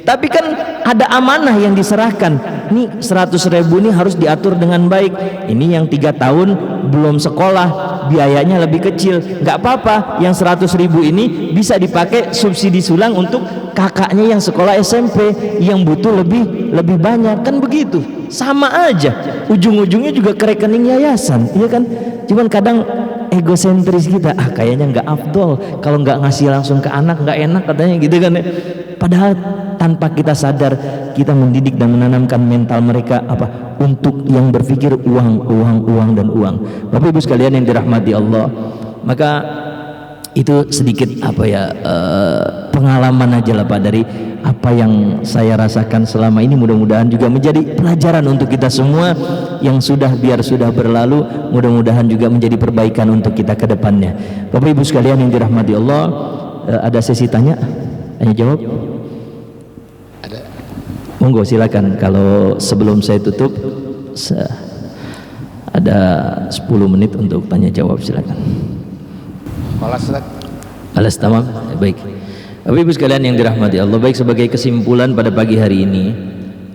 Tapi kan ada amanah yang diserahkan. Nih 100.000 ini harus diatur dengan baik. Ini yang 3 tahun belum sekolah, biayanya lebih kecil, nggak apa-apa. Yang 100.000 ini bisa dipakai subsidi sulang untuk kakaknya yang sekolah SMP yang butuh lebih banyak, kan begitu. Sama aja, ujung-ujungnya juga ke rekening yayasan, iya kan? Cuman kadang egosentris kita, kayaknya nggak afdol kalau nggak ngasih langsung ke anak, nggak enak katanya gitu kan ya. Padahal tanpa kita sadar kita mendidik dan menanamkan mental mereka apa untuk yang berpikir uang dan uang. Bapak Ibu sekalian yang dirahmati Allah, maka itu sedikit pengalaman aja lah, Pak, dari apa yang saya rasakan selama ini. Mudah-mudahan juga menjadi pelajaran untuk kita semua. Yang biar sudah berlalu, mudah-mudahan juga menjadi perbaikan untuk kita ke depannya. Bapak Ibu sekalian yang dirahmati Allah, ada sesi tanya jawab. Ada. Monggo silakan. Kalau sebelum saya tutup ada 10 menit untuk tanya jawab, silakan. Alas tamam. Baik. Bapak Ibu sekalian yang dirahmati Allah, baik, sebagai kesimpulan pada pagi hari ini,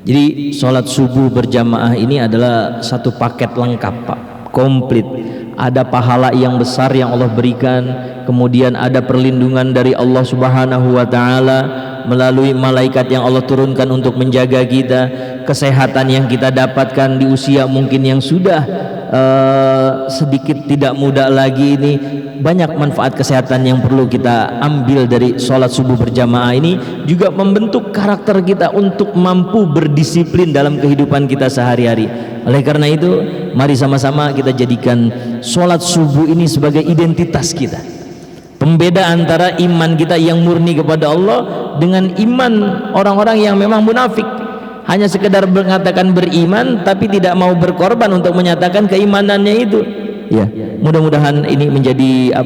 jadi sholat subuh berjamaah ini adalah satu paket lengkap, Pak, komplit. Ada pahala yang besar yang Allah berikan, kemudian ada perlindungan dari Allah Subhanahu wa Ta'ala melalui malaikat yang Allah turunkan untuk menjaga kita, kesehatan yang kita dapatkan di usia mungkin yang sudah sedikit tidak muda lagi ini. Banyak manfaat kesehatan yang perlu kita ambil dari sholat subuh berjamaah ini. Juga membentuk karakter kita untuk mampu berdisiplin dalam kehidupan kita sehari-hari. Oleh karena itu, mari sama-sama kita jadikan sholat subuh ini sebagai identitas kita, pembeda antara iman kita yang murni kepada Allah dengan iman orang-orang yang memang munafik, hanya sekedar mengatakan beriman tapi tidak mau berkorban untuk menyatakan keimanannya itu. Ya, mudah-mudahan ini menjadi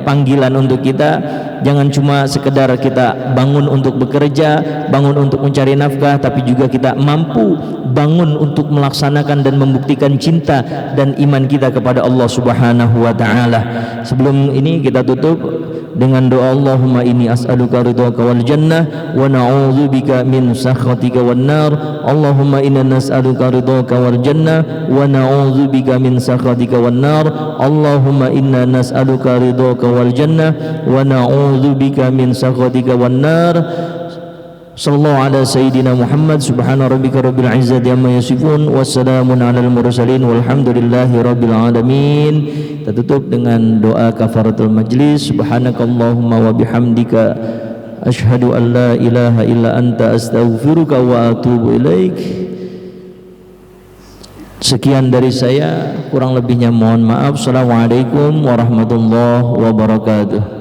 panggilan untuk kita. Jangan cuma sekedar kita bangun untuk bekerja, bangun untuk mencari nafkah, tapi juga kita mampu bangun untuk melaksanakan dan membuktikan cinta dan iman kita kepada Allah Subhanahu wa Ta'ala. Sebelum ini kita tutup dengan doa, Allahumma inni as'aluka ridhaka wal jannah wa na'udzubika min sakhatika wan nar. Allahumma inna nas'aluka ridhaka wal jannah wa na'udzubika min sakhatika wan nar. Allahumma inna nas'aluka ridhaka wal jannah wa na'udzubika min sakhatika wan nar. Sallallahu ala sayyidina Muhammad. Subhana rabbika rabbil izzati amma yasifun, wassalamun alal mursalin, walhamdulillahi rabbil alamin. Kita tutup dengan doa kafaratul majlis. Subhanakallahumma wa bihamdika asyhadu an la ilaha illa anta astaghfiruka wa atubu ilaik. Sekian dari saya, kurang lebihnya mohon maaf. Assalamualaikum warahmatullahi wabarakatuh.